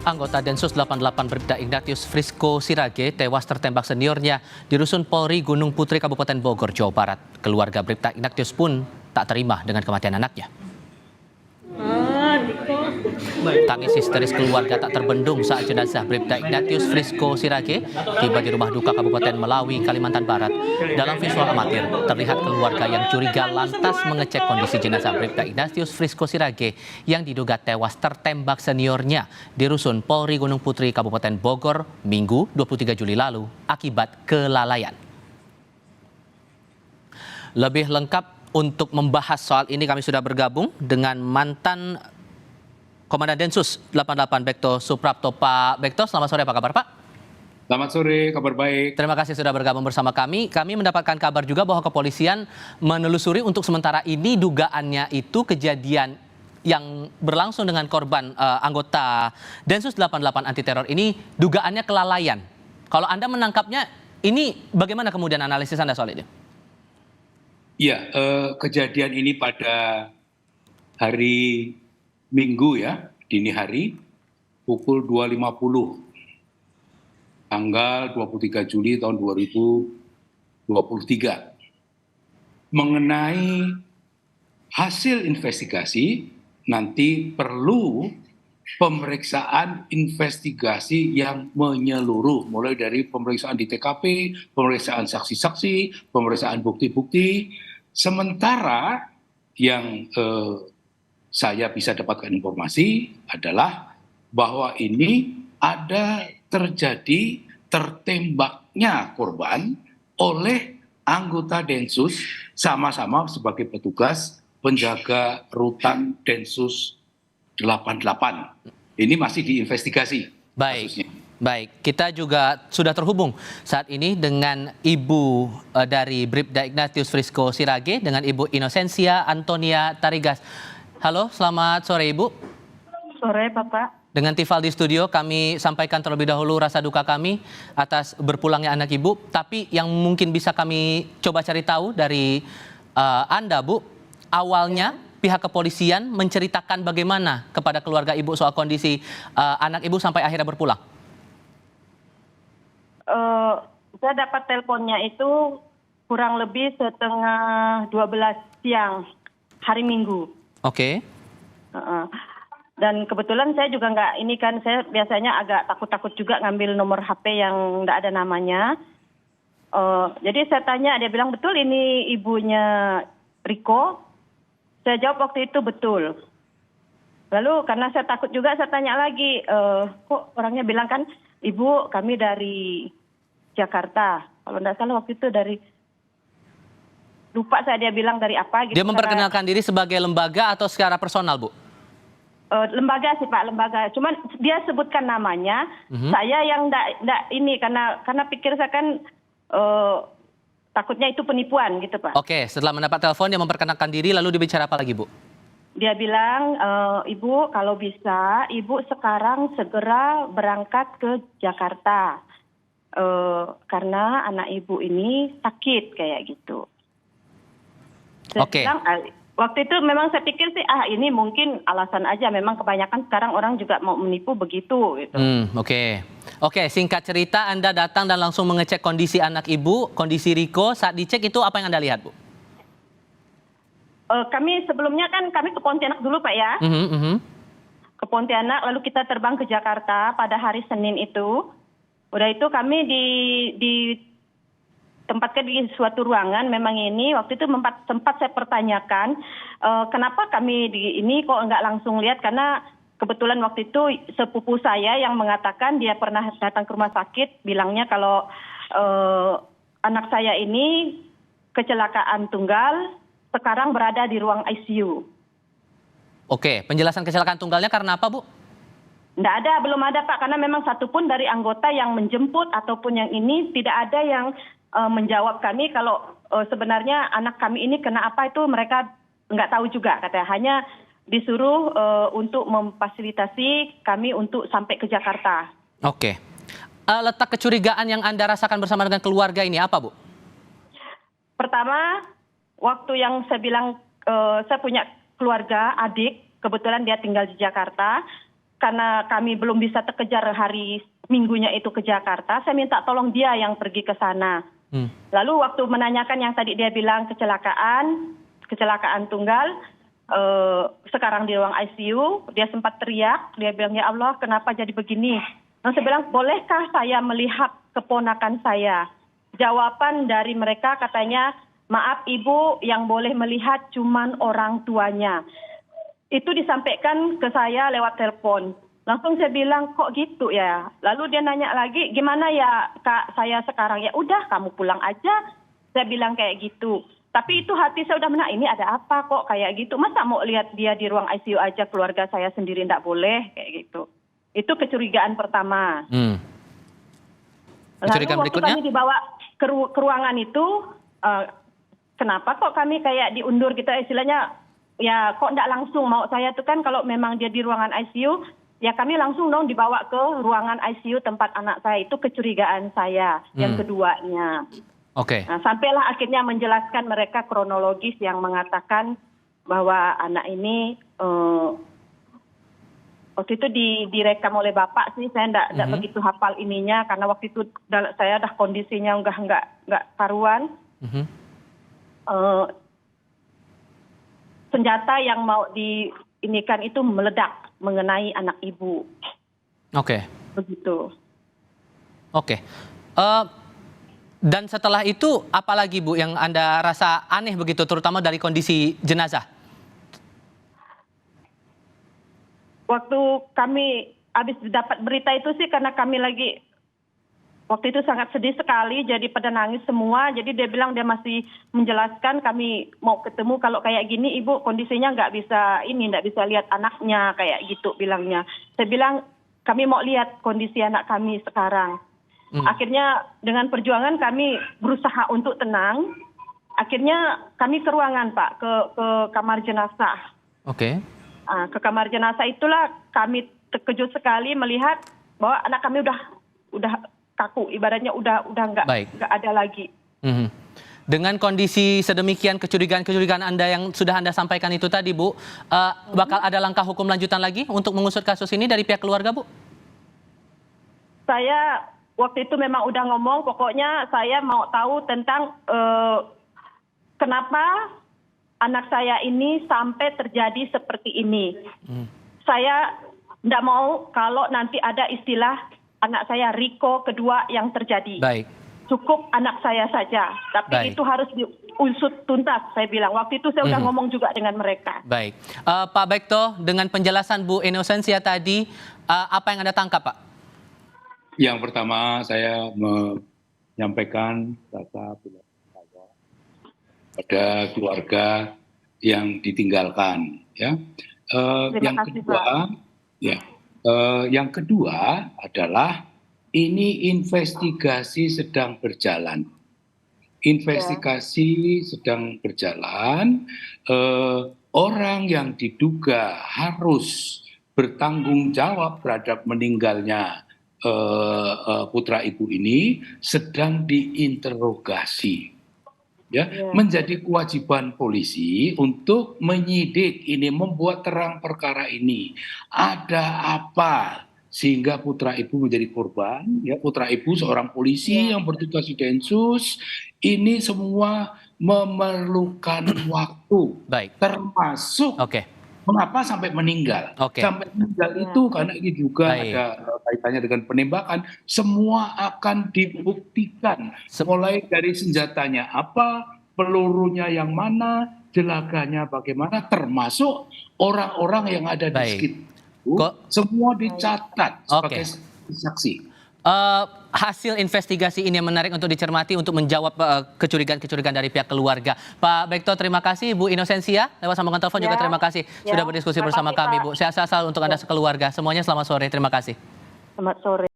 Anggota Densus 88 Bribda Ignatius Frisco Sirage tewas tertembak seniornya di Rusun Polri Gunung Putri, Kabupaten Bogor, Jawa Barat. Keluarga Bribda Ignatius pun tak terima dengan kematian anaknya. Tangis histeris keluarga tak terbendung saat jenazah Bribda Ignatius Frisco Sirage tiba di rumah duka Kabupaten Melawi, Kalimantan Barat. Dalam visual amatir, terlihat keluarga yang curiga lantas mengecek kondisi jenazah Bribda Ignatius Frisco Sirage yang diduga tewas tertembak seniornya di Rusun Polri Gunung Putri, Kabupaten Bogor, Minggu 23 Juli lalu akibat kelalaian. Lebih lengkap untuk membahas soal ini kami sudah bergabung dengan mantan Komandan Densus 88 Bekto Suprapto. Pak Bekto, selamat sore, apa kabar Pak? Selamat sore, kabar baik. Terima kasih sudah bergabung bersama kami. Kami mendapatkan kabar juga bahwa kepolisian menelusuri untuk sementara ini dugaannya itu kejadian yang berlangsung dengan korban anggota Densus 88 anti teror ini dugaannya kelalaian. Kalau Anda menangkapnya, ini bagaimana kemudian analisis Anda soal ini? Ya, kejadian ini pada hari Minggu ya, dini hari, pukul 2.50, tanggal 23 Juli tahun 2023. Mengenai hasil investigasi, nanti perlu pemeriksaan investigasi yang menyeluruh, mulai dari pemeriksaan di TKP, pemeriksaan saksi-saksi, pemeriksaan bukti-bukti. Sementara yang saya bisa dapatkan informasi adalah bahwa ini ada terjadi tertembaknya korban oleh anggota Densus sama-sama sebagai petugas penjaga rutan Densus 88. Ini masih diinvestigasi kasusnya. Baik, kita juga sudah terhubung saat ini dengan Ibu dari Bribda Ignatius Frisco Sirage, dengan Ibu Inosensia Antonia Tarigas. Halo, selamat sore Ibu. Sore Bapak. Dengan Tifal di studio, kami sampaikan terlebih dahulu rasa duka kami atas berpulangnya anak Ibu. Tapi yang mungkin bisa kami coba cari tahu dari Anda Bu, awalnya pihak kepolisian menceritakan bagaimana kepada keluarga Ibu soal kondisi anak Ibu sampai akhirnya berpulang? Saya dapat teleponnya itu kurang lebih setengah 12 siang hari Minggu. Oke. Dan kebetulan saya juga nggak, ini kan saya biasanya agak takut-takut juga ngambil nomor HP yang nggak ada namanya. Jadi saya tanya, dia bilang betul ini ibunya Riko. Saya jawab waktu itu betul. Lalu karena saya takut juga, saya tanya lagi, kok orangnya bilang kan, Ibu kami dari Jakarta. Kalau nggak salah waktu itu dari, lupa saya dia bilang dari apa gitu. Dia memperkenalkan diri sebagai lembaga atau secara personal Bu? Lembaga sih Pak, lembaga. Cuman dia sebutkan namanya, saya yang nggak ini karena pikir saya kan takutnya itu penipuan gitu Pak. Oke, setelah mendapat telepon dia memperkenalkan diri, lalu dia bicara apa lagi Bu? Dia bilang, Ibu kalau bisa, Ibu sekarang segera berangkat ke Jakarta. Karena anak Ibu ini sakit kayak gitu. Oke. Waktu itu memang saya pikir sih, ini mungkin alasan aja. Memang kebanyakan sekarang orang juga mau menipu begitu. Gitu. Oke, singkat cerita Anda datang dan langsung mengecek kondisi anak Ibu, kondisi Riko. Saat dicek itu apa yang Anda lihat Bu? Kami sebelumnya kan kami ke Pontianak dulu Pak ya. Ke Pontianak, lalu kita terbang ke Jakarta pada hari Senin itu. Udah itu kami ditempatkan di suatu ruangan. Memang ini waktu itu sempat saya pertanyakan kenapa kami di ini kok nggak langsung lihat, karena kebetulan waktu itu sepupu saya yang mengatakan dia pernah datang ke rumah sakit, bilangnya kalau anak saya ini kecelakaan tunggal, sekarang berada di ruang ICU. Oke, penjelasan kecelakaan tunggalnya karena apa Bu? Nggak ada, belum ada Pak, karena memang satupun dari anggota yang menjemput ataupun yang ini tidak ada yang menjawab kami kalau sebenarnya anak kami ini kena apa, itu mereka nggak tahu juga katanya. Hanya disuruh untuk memfasilitasi kami untuk sampai ke Jakarta. Oke. Letak kecurigaan yang Anda rasakan bersama dengan keluarga ini apa Bu? Pertama, waktu yang saya bilang saya punya keluarga, adik, kebetulan dia tinggal di Jakarta. karena kami belum bisa terkejar hari Minggunya itu ke Jakarta, saya minta tolong dia yang pergi ke sana. Lalu waktu menanyakan yang tadi dia bilang kecelakaan tunggal, sekarang di ruang ICU, dia sempat teriak, dia bilang, ya Allah kenapa jadi begini. Lalu saya bilang, bolehkah saya melihat keponakan saya? Jawaban dari mereka katanya, maaf ibu, yang boleh melihat cuman orang tuanya. Itu disampaikan ke saya lewat telepon. Langsung saya bilang, kok gitu ya? Lalu dia nanya lagi, gimana ya Kak saya sekarang? Ya udah kamu pulang aja. Saya bilang kayak gitu. Tapi itu hati saya udah ini ada apa kok kayak gitu. Masa mau lihat dia di ruang ICU aja, keluarga saya sendiri enggak boleh kayak gitu. Itu kecurigaan pertama. Kecurigaan Lalu waktu berikutnya? kami dibawa ke ruangan itu, kenapa kok kami kayak diundur gitu istilahnya, ya kok enggak langsung mau saya tuh kan kalau memang dia di ruangan ICU, ya kami langsung dong dibawa ke ruangan ICU tempat anak saya. Itu kecurigaan saya yang keduanya. Oke. Nah, sampailah akhirnya menjelaskan mereka kronologis yang mengatakan bahwa anak ini waktu itu direkam oleh bapak sih, saya enggak begitu hafal ininya karena waktu itu saya dah kondisinya enggak karuan. Senjata yang mau diinikan itu meledak mengenai anak ibu. Oke. Begitu. Oke. Dan setelah itu apalagi Bu yang Anda rasa aneh begitu terutama dari kondisi jenazah? Waktu kami habis dapat berita itu sih karena kami lagi waktu itu sangat sedih sekali, jadi pada nangis semua. Jadi dia bilang dia masih menjelaskan kami mau ketemu kalau kayak gini ibu kondisinya nggak bisa lihat anaknya kayak gitu bilangnya. Saya bilang kami mau lihat kondisi anak kami sekarang. Akhirnya dengan perjuangan kami berusaha untuk tenang. Akhirnya kami ke ruangan Pak, ke kamar jenazah. Oke. Ke kamar jenazah itulah kami terkejut sekali melihat bahwa anak kami udah kaku, ibaratnya udah nggak ada lagi. Dengan kondisi sedemikian kecurigaan Anda yang sudah Anda sampaikan itu tadi Bu, bakal ada langkah hukum lanjutan lagi untuk mengusut kasus ini dari pihak keluarga Bu? Saya waktu itu memang udah ngomong, pokoknya saya mau tahu tentang kenapa anak saya ini sampai terjadi seperti ini. Saya tidak mau kalau nanti ada istilah anak saya Riko kedua yang terjadi. Baik. Cukup anak saya saja, tapi itu harus diusut tuntas, saya bilang. Waktu itu saya udah ngomong juga dengan mereka. Baik. Pak Bekto, dengan penjelasan Bu Inosensia tadi, apa yang Anda tangkap Pak? Yang pertama saya menyampaikan rasa prihatin saya pada keluarga yang ditinggalkan. Ya. Yang kedua adalah ini investigasi sedang berjalan. Orang yang diduga harus bertanggung jawab terhadap meninggalnya putra ibu ini sedang diinterogasi. Menjadi kewajiban polisi untuk menyidik ini, membuat terang perkara ini. Ada apa sehingga putra ibu menjadi korban? Putra ibu seorang polisi yang bertugas di Densus. Ini semua memerlukan waktu, termasuk mengapa sampai meninggal. Sampai meninggal itu karena ini juga ada kaitannya dengan penembakan. Semua akan dibuktikan. Mulai dari senjatanya apa, pelurunya yang mana, jelaganya bagaimana, termasuk orang-orang yang ada di sekitar. Semua dicatat sebagai saksi. Hasil investigasi ini yang menarik untuk dicermati untuk menjawab kecurigaan-kecurigaan dari pihak keluarga. Pak Bekto, terima kasih. Bu Inosensia, lewat sambungan telepon juga terima kasih sudah berdiskusi bersama kami, Bu. Sehat-sehat selalu untuk Anda sekeluarga. Semuanya selamat sore. Terima kasih. Selamat sore.